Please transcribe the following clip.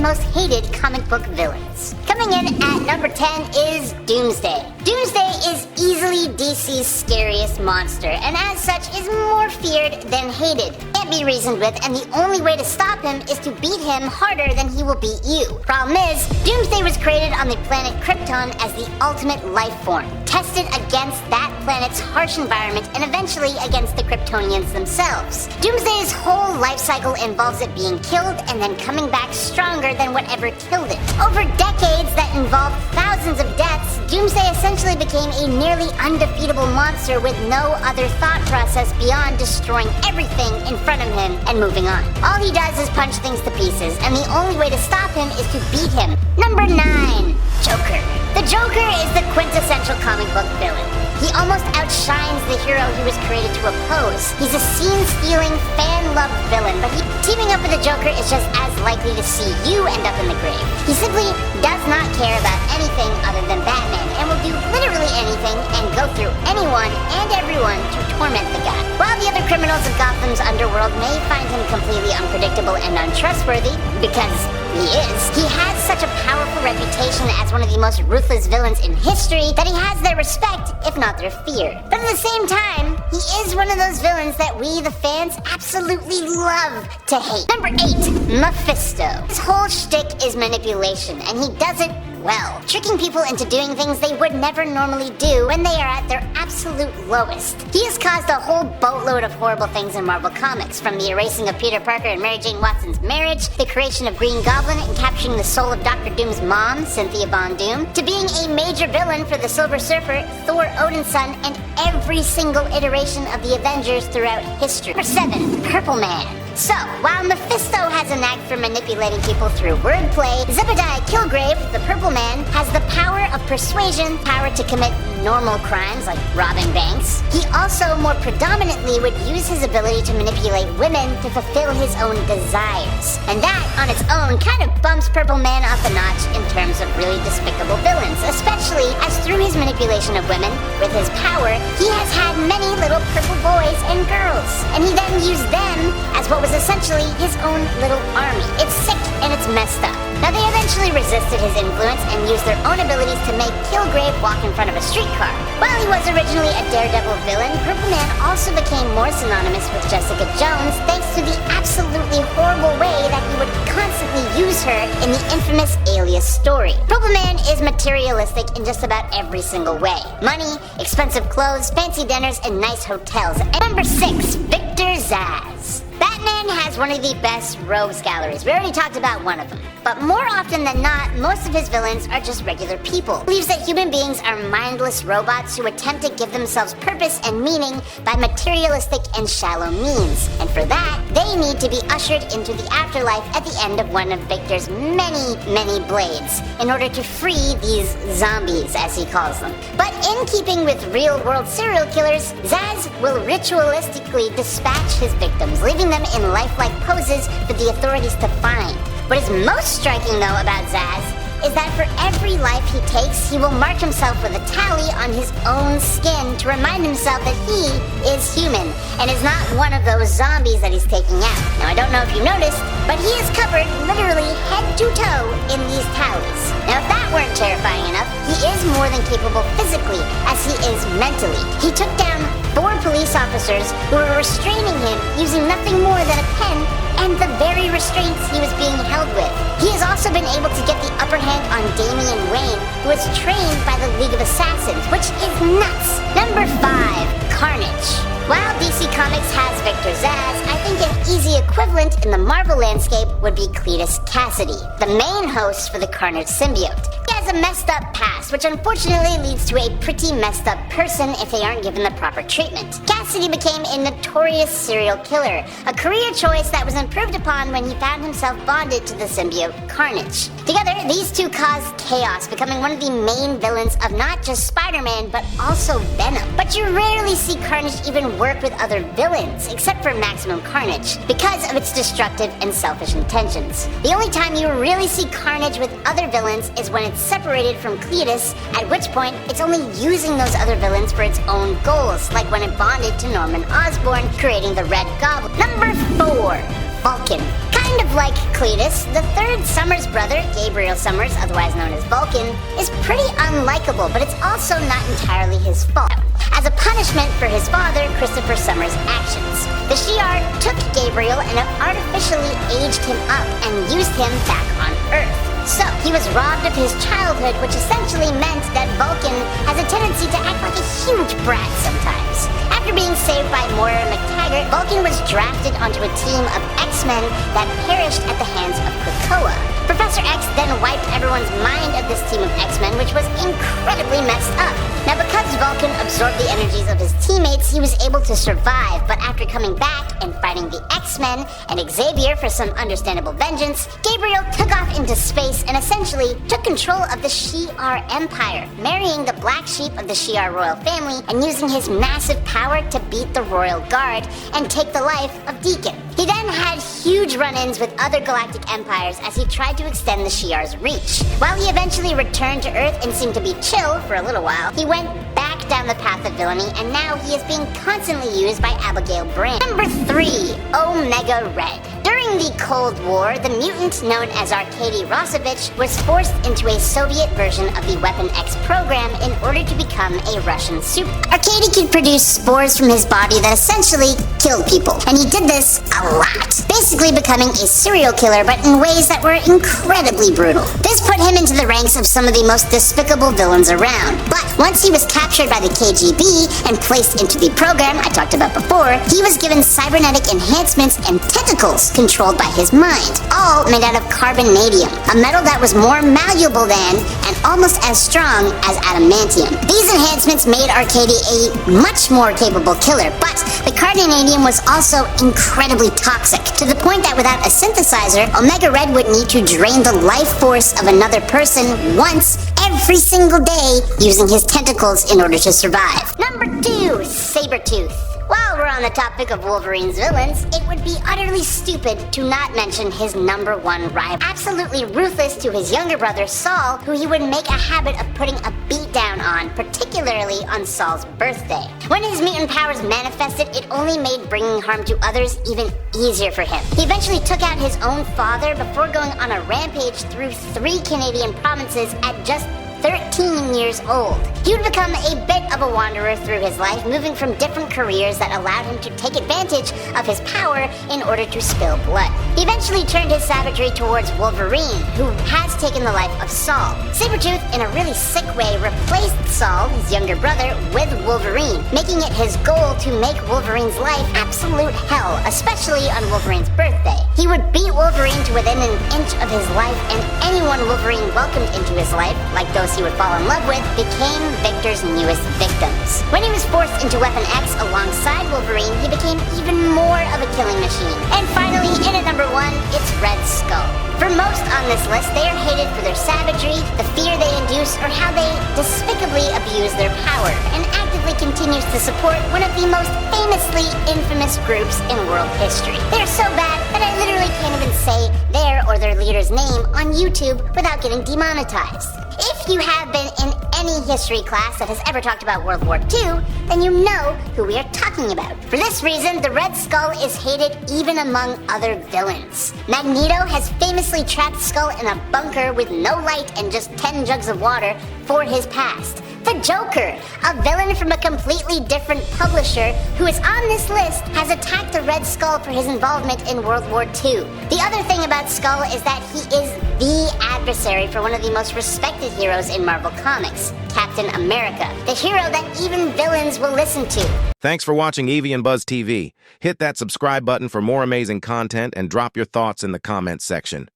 most hated comic book villains. Coming in at number 10 is Doomsday. Doomsday is easily DC's scariest monster, and as such is more feared than hated. Can't be reasoned with, and the only way to stop him is to beat him harder than he will beat you. Problem is, Doomsday was created on the planet Krypton as the ultimate life form, tested against that planet's harsh environment and eventually against the Kryptonians themselves. Doomsday's whole life cycle involves it being killed and then coming back stronger than whatever killed it. Over decades that involved thousands of deaths, Doomsday essentially became a nearly undefeatable monster with no other thought process beyond destroying everything in front of him and moving on. All he does is punch things to pieces, and the only way to stop him is to beat him. Number 9. Joker. The Joker is the quintessential comic book villain. He almost outshines the hero he was created to oppose. He's a scene-stealing, fan-loved villain, but teaming up with the Joker is just as likely to see you end up in the grave. He simply does not care about anything other than Batman, and will do literally anything and go through anyone and everyone to torment the guy. While the other criminals of Gotham's underworld may find him completely unpredictable and untrustworthy, because he has such a powerful reputation as one of the most ruthless villains in history that he has their respect, if not their fear. But at the same time, he is one of those villains that we, the fans, absolutely love to hate. Number 8. Mephisto. His whole shtick is manipulation, and he does it well, tricking people into doing things they would never normally do when they are at their absolute lowest. He has caused a whole boatload of horrible things in Marvel Comics, from the erasing of Peter Parker and Mary Jane Watson's marriage, the creation of Green Goblin and capturing the soul of Dr. Doom's mom, Cynthia Von Doom, to being a major villain for the Silver Surfer, Thor Odin's son, and every single iteration of the Avengers throughout history. Number 7. Purple Man. So, while Mephisto has a knack for manipulating people through wordplay, Zebediah Killgrave, the Purple Man, has the power of persuasion, power to commit normal crimes like robbing banks. He also more predominantly would use his ability to manipulate women to fulfill his own desires. And that, on its own, kind of bumps Purple Man up a notch in terms of really despicable villains, especially as through his manipulation of women, with his power, he has had many little purple boys and girls. And he then used them as what was essentially his own little army. It's sick and it's messed up. Now, they eventually resisted his influence and used their own abilities to make Killgrave walk in front of a streetcar. While he was originally a daredevil villain, Purple Man also became more synonymous with Jessica Jones thanks to the absolutely horrible way that he would constantly use her in the infamous Alias story. Purple Man is materialistic in just about every single way. Money, expensive clothes, fancy dinners, and nice hotels. And number 6, Victor Zsasz. Batman has one of the best rogues galleries. We already talked about one of them. But more often than not, most of his villains are just regular people. He believes that human beings are mindless robots who attempt to give themselves purpose and meaning by materialistic and shallow means. And for that, they need to be ushered into the afterlife at the end of one of Victor's many, many blades in order to free these zombies, as he calls them. But in keeping with real-world serial killers, Zsasz will ritualistically dispatch his victims, leaving them in lifelike poses for the authorities to find. What is most striking, though, about Zsasz is that for every life he takes, he will mark himself with a tally on his own skin to remind himself that he is human and is not one of those zombies that he's taking out. Now, I don't know if you noticed, but he is covered literally head to toe in these tallies. Now, if that weren't terrifying enough, he is more than capable physically as he is mentally. He took down 4 police officers who were restraining him using nothing more than a pen and the very restraints he was being held with. He has also been able to get the upper hand on Damian Wayne, who was trained by the League of Assassins, which is nuts. Number 5, Carnage. While DC Comics has Victor Zsasz, I think an easy equivalent in the Marvel landscape would be Cletus Cassidy, the main host for the Carnage symbiote. He has a messed up past, which unfortunately leads to a pretty messed up person if they aren't given the proper treatment. Cassidy became a notorious serial killer, a career choice that was improved upon when he found himself bonded to the symbiote Carnage. Together, these two caused chaos, becoming one of the main villains of not just Spider-Man, but also Venom. But you rarely see Carnage even work with other villains, except for Maximum Carnage, because of its destructive and selfish intentions. The only time you really see Carnage with other villains is when it's separated from Cletus, at which point it's only using those other villains for its own goals, like when it bonded to Norman Osborn, creating the Red Goblin. Number 4, Vulcan. Kind Kind of like Cletus, the third Summers brother, Gabriel Summers, otherwise known as Vulcan, is pretty unlikable, but it's also not entirely his fault. As a punishment for his father, Christopher Summers' actions, the Shi'ar took Gabriel and artificially aged him up and used him back on Earth. So, he was robbed of his childhood, which essentially meant that Vulcan has a tendency to act like a huge brat sometimes. After being saved by Moira McTaggart, Vulcan was drafted onto a team of X-Men that perished at the hands of Krakoa. Professor X then wiped everyone's mind of this team of X-Men, which was incredibly messed up. Now, because Vulcan absorbed the energies of his teammates, he was able to survive, but after coming back and fighting the X-Men and Xavier for some understandable vengeance, Gabriel took off into space and essentially took control of the Shi'ar Empire, marrying the black sheep of the Shi'ar royal family and using his massive power to beat the Royal Guard and take the life of Deacon. He then had huge run-ins with other galactic empires as he tried to extend the Shi'ar's reach. While he eventually returned to Earth and seemed to be chill for a little while, he went back down the path of villainy, and now he is being constantly used by Abigail Brand. Number 3, Omega Red. During the Cold War, the mutant known as Arkady Rossovich was forced into a Soviet version of the Weapon X program in order to become a Russian super. Arkady could produce spores from his body that essentially killed people, and he did this a lot, basically becoming a serial killer, but in ways that were incredibly brutal. This put him into the ranks of some of the most despicable villains around, but once he was captured by the KGB and placed into the program I talked about before, he was given cybernetic enhancements and tentacles controlled by his mind, all made out of carbonadium, a metal that was more malleable than and almost as strong as adamantium. These enhancements made Arkady a much more capable killer, but the carbonadium was also incredibly toxic, to the point that without a synthesizer, Omega Red would need to drain the life force of another person once every single day using his tentacles in order to survive. Number 2, Sabretooth. While we're on the topic of Wolverine's villains, it would be utterly stupid to not mention his number 1 rival. Absolutely ruthless to his younger brother Saul, who he would make a habit of putting a beatdown on, particularly on Saul's birthday. When his mutant powers manifested, it only made bringing harm to others even easier for him. He eventually took out his own father before going on a rampage through 3 Canadian provinces at just 13 years old. He would become a bit of a wanderer through his life, moving from different careers that allowed him to take advantage of his power in order to spill blood. He eventually turned his savagery towards Wolverine, who has taken the life of Saul. Sabretooth, in a really sick way, replaced Saul, his younger brother, with Wolverine, making it his goal to make Wolverine's life absolute hell, especially on Wolverine's birthday. He would beat Wolverine to within an inch of his life, and anyone Wolverine welcomed into his life, like those he would fall in love with, became Victor's newest victims. When he was forced into Weapon X alongside Wolverine, he became even more of a killing machine. And finally, in at number 1, it's Red Skull. For most on this list, they are hated for their savagery, the fear they induce, or how they despicably abuse their power, and actively continues to support one of the most famously infamous groups in world history. They're so bad that I literally can't even say their or their leader's name on YouTube without getting demonetized. If you have been in any history class that has ever talked about World War II, then you know who we are talking about. For this reason, the Red Skull is hated even among other villains. Magneto has famously trapped Skull in a bunker with no light and just 10 jugs of water for his past. The Joker, a villain from a completely different publisher who is on this list, has attacked the Red Skull for his involvement in World War II. The other thing about Skull is that he is the adversary for one of the most respected heroes in Marvel Comics, Captain America, the hero that even villains will listen to. Thanks for watching Evie and Buzz TV. Hit that subscribe button for more amazing content and drop your thoughts in the comments section.